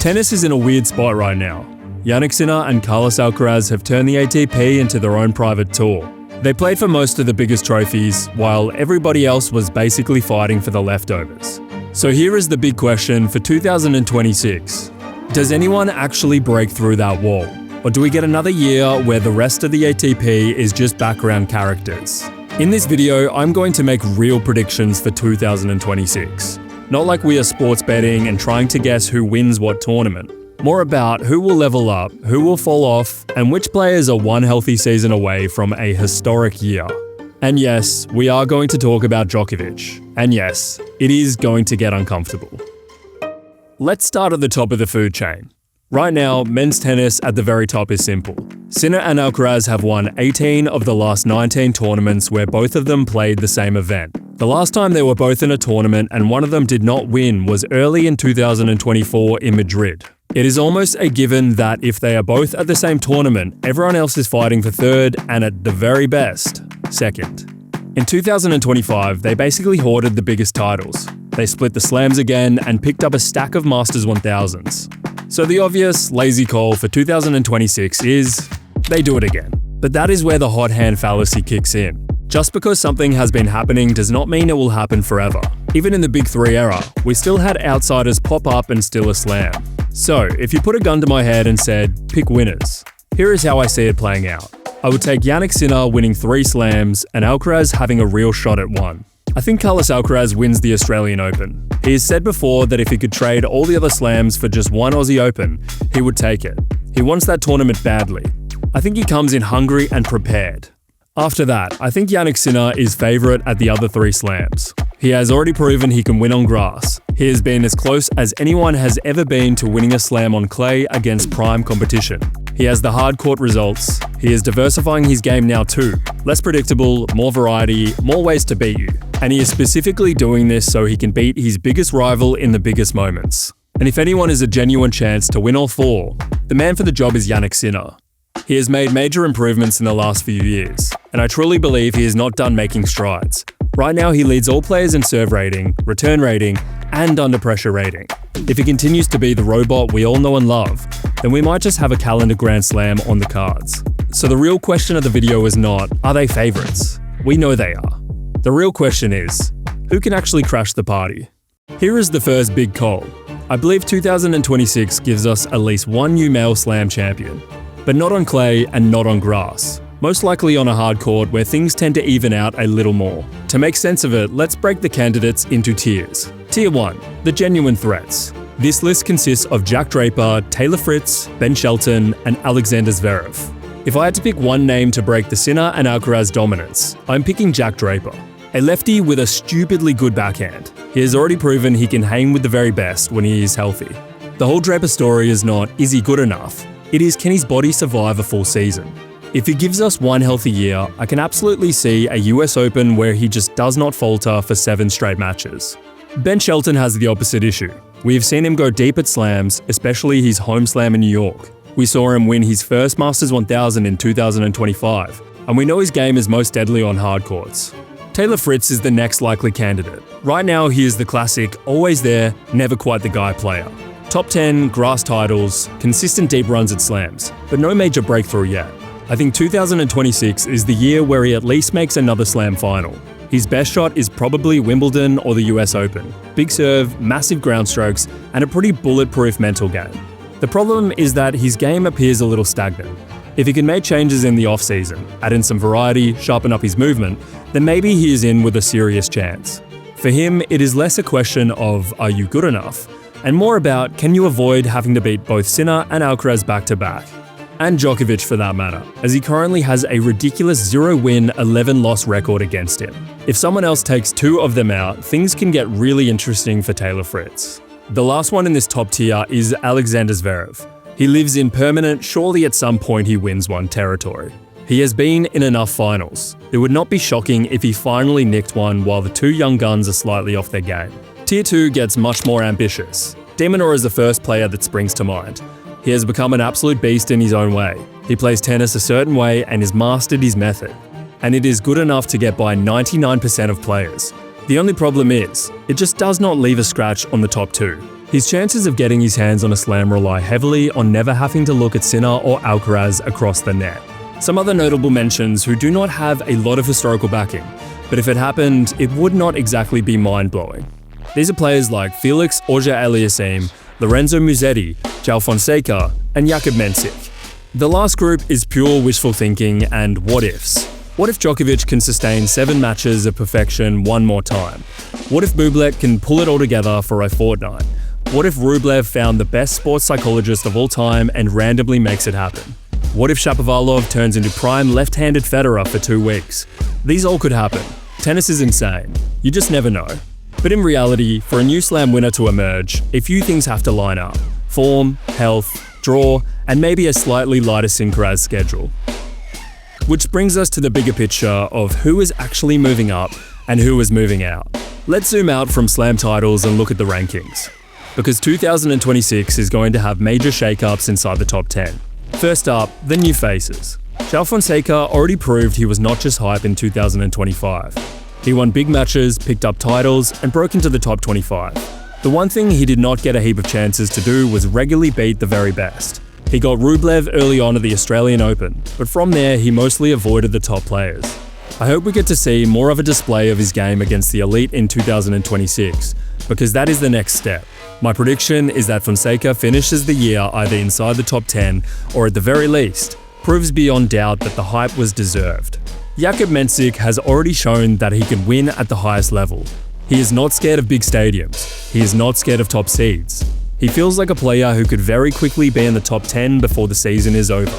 Tennis is in a weird spot right now. Jannik Sinner and Carlos Alcaraz have turned the ATP into their own private tour. They played for most of the biggest trophies, while everybody else was basically fighting for the leftovers. So here is the big question for 2026. Does anyone actually break through that wall? Or do we get another year where the rest of the ATP is just background characters? In this video, I'm going to make real predictions for 2026. Not like we are sports betting and trying to guess who wins what tournament. More about who will level up, who will fall off, and which players are one healthy season away from a historic year. And yes, we are going to talk about Djokovic. And yes, it is going to get uncomfortable. Let's start at the top of the food chain. Right now, men's tennis at the very top is simple. Sinner and Alcaraz have won 18 of the last 19 tournaments where both of them played the same event. The last time they were both in a tournament and one of them did not win was early in 2024 in Madrid. It is almost a given that if they are both at the same tournament, everyone else is fighting for third and at the very best, second. In 2025, they basically hoarded the biggest titles. They split the slams again and picked up a stack of Masters 1000s. So the obvious, lazy call for 2026 is, they do it again. But that is where the hot hand fallacy kicks in. Just because something has been happening does not mean it will happen forever. Even in the Big Three era, we still had outsiders pop up and steal a slam. So, if you put a gun to my head and said, pick winners, here is how I see it playing out. I would take Jannik Sinner winning 3 slams and Alcaraz having a real shot at 1. I think Carlos Alcaraz wins the Australian Open. He has said before that if he could trade all the other slams for just one Aussie Open, he would take it. He wants that tournament badly. I think he comes in hungry and prepared. After that, I think Jannik Sinner is favourite at the other 3 slams. He has already proven he can win on grass. He has been as close as anyone has ever been to winning a slam on clay against prime competition. He has the hard court results. He is diversifying his game now too. Less predictable, more variety, more ways to beat you. And he is specifically doing this so he can beat his biggest rival in the biggest moments. And if anyone is a genuine chance to win all 4, the man for the job is Jannik Sinner. He has made major improvements in the last few years, and I truly believe he is not done making strides. Right now he leads all players in serve rating, return rating, and under pressure rating. If he continues to be the robot we all know and love, then we might just have a calendar Grand Slam on the cards. So the real question of the video is not, are they favourites? We know they are. The real question is, who can actually crash the party? Here is the first big call. I believe 2026 gives us at least one new male slam champion, but not on clay and not on grass. Most likely on a hard court where things tend to even out a little more. To make sense of it, let's break the candidates into tiers. Tier 1, the genuine threats. This list consists of Jack Draper, Taylor Fritz, Ben Shelton, and Alexander Zverev. If I had to pick one name to break the Sinner and Alcaraz dominance, I'm picking Jack Draper. A lefty with a stupidly good backhand. He has already proven he can hang with the very best when he is healthy. The whole Draper story is not, is he good enough? It is, can his body survive a full season? If he gives us one healthy year, I can absolutely see a US Open where he just does not falter for 7 straight matches. Ben Shelton has the opposite issue. We have seen him go deep at slams, especially his home slam in New York. We saw him win his first Masters 1000 in 2025, and we know his game is most deadly on hard courts. Taylor Fritz is the next likely candidate. Right now, he is the classic, always there, never quite the guy player. Top 10, grass titles, consistent deep runs at slams, but no major breakthrough yet. I think 2026 is the year where he at least makes another slam final. His best shot is probably Wimbledon or the US Open. Big serve, massive ground strokes, and a pretty bulletproof mental game. The problem is that his game appears a little stagnant. If he can make changes in the off-season, add in some variety, sharpen up his movement, then maybe he is in with a serious chance. For him, it is less a question of, are you good enough? And more about, can you avoid having to beat both Sinner and Alcaraz back-to-back? And Djokovic for that matter, as he currently has a ridiculous 0-win, 11-loss record against him. If someone else takes 2 of them out, things can get really interesting for Taylor Fritz. The last one in this top tier is Alexander Zverev. He lives in permanent, surely at some point he wins one territory. He has been in enough finals. It would not be shocking if he finally nicked one while the 2 young guns are slightly off their game. Tier 2 gets much more ambitious. De Minaur is the first player that springs to mind. He has become an absolute beast in his own way. He plays tennis a certain way and has mastered his method. And it is good enough to get by 99% of players. The only problem is, it just does not leave a scratch on the top 2. His chances of getting his hands on a slam rely heavily on never having to look at Sinner or Alcaraz across the net. Some other notable mentions who do not have a lot of historical backing, but if it happened, it would not exactly be mind-blowing. These are players like Felix Auger-Aliassime, Lorenzo Musetti, Joao Fonseca, and Jakub Mensik. The last group is pure wishful thinking and what-ifs. What if Djokovic can sustain 7 matches of perfection one more time? What if Bublik can pull it all together for a fortnight? What if Rublev found the best sports psychologist of all time and randomly makes it happen? What if Shapovalov turns into prime left-handed Federer for 2 weeks? These all could happen. Tennis is insane. You just never know. But in reality, for a new slam winner to emerge, a few things have to line up. Form, health, draw, and maybe a slightly lighter Sinner schedule. Which brings us to the bigger picture of who is actually moving up and who is moving out. Let's zoom out from slam titles and look at the rankings. Because 2026 is going to have major shakeups inside the top 10. First up, the new faces. Joao Fonseca already proved he was not just hype in 2025. He won big matches, picked up titles, and broke into the top 25. The one thing he did not get a heap of chances to do was regularly beat the very best. He got Rublev early on at the Australian Open, but from there he mostly avoided the top players. I hope we get to see more of a display of his game against the elite in 2026, because that is the next step. My prediction is that Fonseca finishes the year either inside the top 10 or at the very least, proves beyond doubt that the hype was deserved. Jakub Mensik has already shown that he can win at the highest level. He is not scared of big stadiums. He is not scared of top seeds. He feels like a player who could very quickly be in the top 10 before the season is over.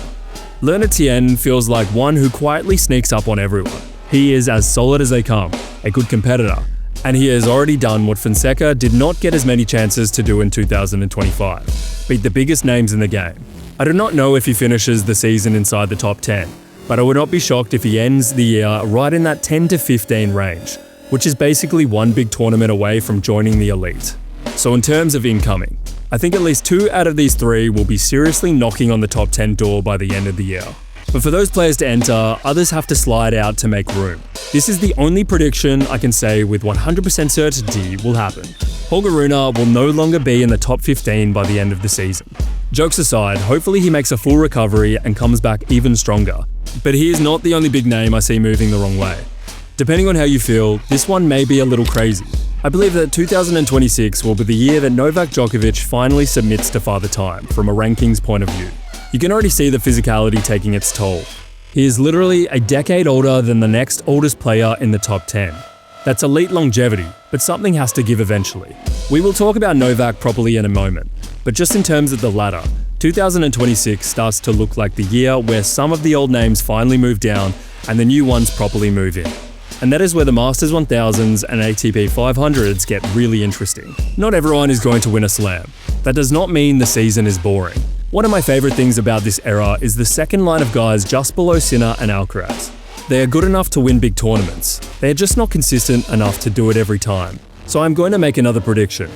Tien feels like one who quietly sneaks up on everyone. He is as solid as they come, a good competitor, and he has already done what Fonseca did not get as many chances to do in 2025, beat the biggest names in the game. I do not know if he finishes the season inside the top 10, but I would not be shocked if he ends the year right in that 10 to 15 range, which is basically one big tournament away from joining the elite. So in terms of incoming, I think at least 2 out of these 3 will be seriously knocking on the top 10 door by the end of the year. But for those players to enter, others have to slide out to make room. This is the only prediction I can say with 100% certainty will happen. Holger Rune will no longer be in the top 15 by the end of the season. Jokes aside, hopefully he makes a full recovery and comes back even stronger. But he is not the only big name I see moving the wrong way. Depending on how you feel, this one may be a little crazy. I believe that 2026 will be the year that Novak Djokovic finally submits to Father Time from a rankings point of view. You can already see the physicality taking its toll. He is literally a decade older than the next oldest player in the top 10. That's elite longevity, but something has to give eventually. We will talk about Novak properly in a moment, but just in terms of the ladder, 2026 starts to look like the year where some of the old names finally move down and the new ones properly move in. And that is where the Masters 1000s and ATP 500s get really interesting. Not everyone is going to win a slam. That does not mean the season is boring. One of my favourite things about this era is the second line of guys just below Sinner and Alcaraz. They are good enough to win big tournaments. They are just not consistent enough to do it every time. So I'm going to make another prediction.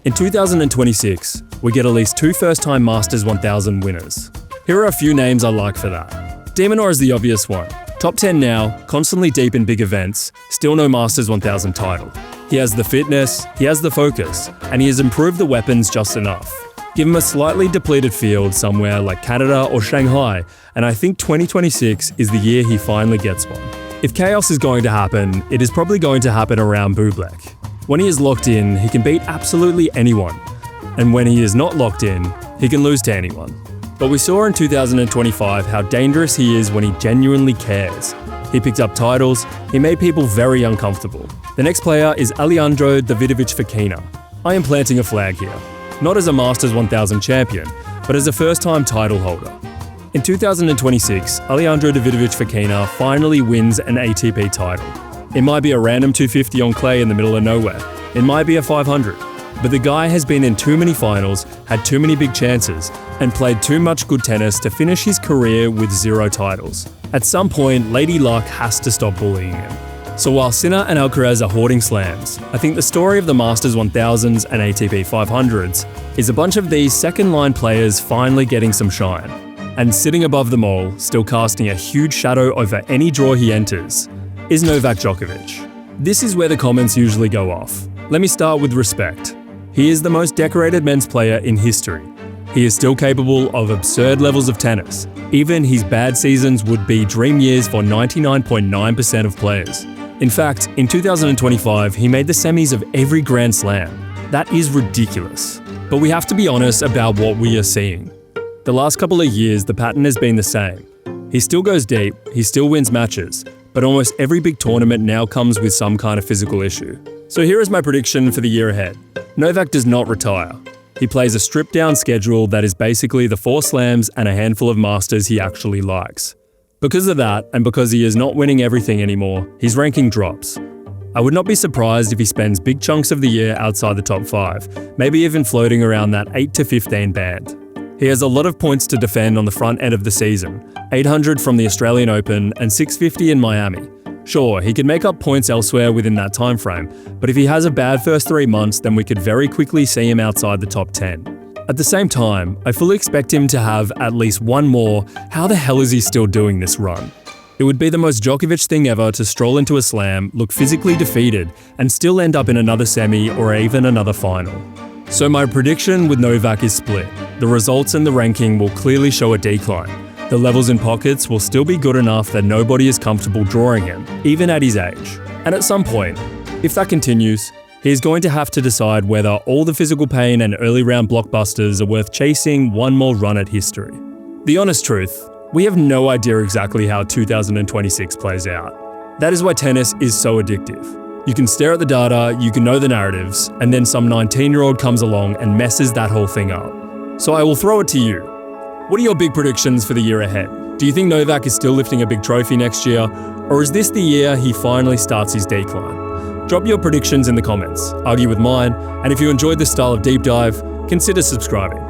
In 2026, we get at least 2 first-time Masters 1000 winners. Here are a few names I like for that. De Minaur is the obvious one. Top 10 now, constantly deep in big events, still no Masters 1000 title. He has the fitness, he has the focus, and he has improved the weapons just enough. Give him a slightly depleted field somewhere like Canada or Shanghai, and I think 2026 is the year he finally gets one. If chaos is going to happen, it is probably going to happen around Bublik. When he is locked in, he can beat absolutely anyone. And when he is not locked in, he can lose to anyone. But we saw in 2025 how dangerous he is when he genuinely cares. He picked up titles, he made people very uncomfortable. The next player is Alejandro Davidovich Fokina. I am planting a flag here. Not as a Masters 1000 champion, but as a first-time title holder. In 2026, Alejandro Davidovich Fokina finally wins an ATP title. It might be a random 250 on clay in the middle of nowhere. It might be a 500. But the guy has been in too many finals, had too many big chances, and played too much good tennis to finish his career with 0 titles. At some point, Lady Luck has to stop bullying him. So while Sinner and Alcaraz are hoarding slams, I think the story of the Masters 1000s and ATP 500s is a bunch of these second-line players finally getting some shine. And sitting above them all, still casting a huge shadow over any draw he enters, is Novak Djokovic. This is where the comments usually go off. Let me start with respect. He is the most decorated men's player in history. He is still capable of absurd levels of tennis. Even his bad seasons would be dream years for 99.9% of players. In fact, in 2025, he made the semis of every Grand Slam. That is ridiculous. But we have to be honest about what we are seeing. The last couple of years, the pattern has been the same. He still goes deep, he still wins matches, but almost every big tournament now comes with some kind of physical issue. So here is my prediction for the year ahead. Novak does not retire. He plays a stripped-down schedule that is basically the 4 slams and a handful of masters he actually likes. Because of that, and because he is not winning everything anymore, his ranking drops. I would not be surprised if he spends big chunks of the year outside the top 5, maybe even floating around that 8 to 15 band. He has a lot of points to defend on the front end of the season, 800 from the Australian Open and 650 in Miami. Sure, he could make up points elsewhere within that time frame, but if he has a bad first 3 months, then we could very quickly see him outside the top 10. At the same time, I fully expect him to have at least one more "how the hell is he still doing this" run. It would be the most Djokovic thing ever to stroll into a slam, look physically defeated, and still end up in another semi or even another final. So my prediction with Novak is split. The results and the ranking will clearly show a decline. The levels in pockets will still be good enough that nobody is comfortable drawing him, even at his age. And at some point, if that continues, he is going to have to decide whether all the physical pain and early round blockbusters are worth chasing one more run at history. The honest truth, we have no idea exactly how 2026 plays out. That is why tennis is so addictive. You can stare at the data, you can know the narratives, and then some 19-year-old comes along and messes that whole thing up. So I will throw it to you. What are your big predictions for the year ahead? Do you think Novak is still lifting a big trophy next year, or is this the year he finally starts his decline? Drop your predictions in the comments, argue with mine, and if you enjoyed this style of deep dive, consider subscribing.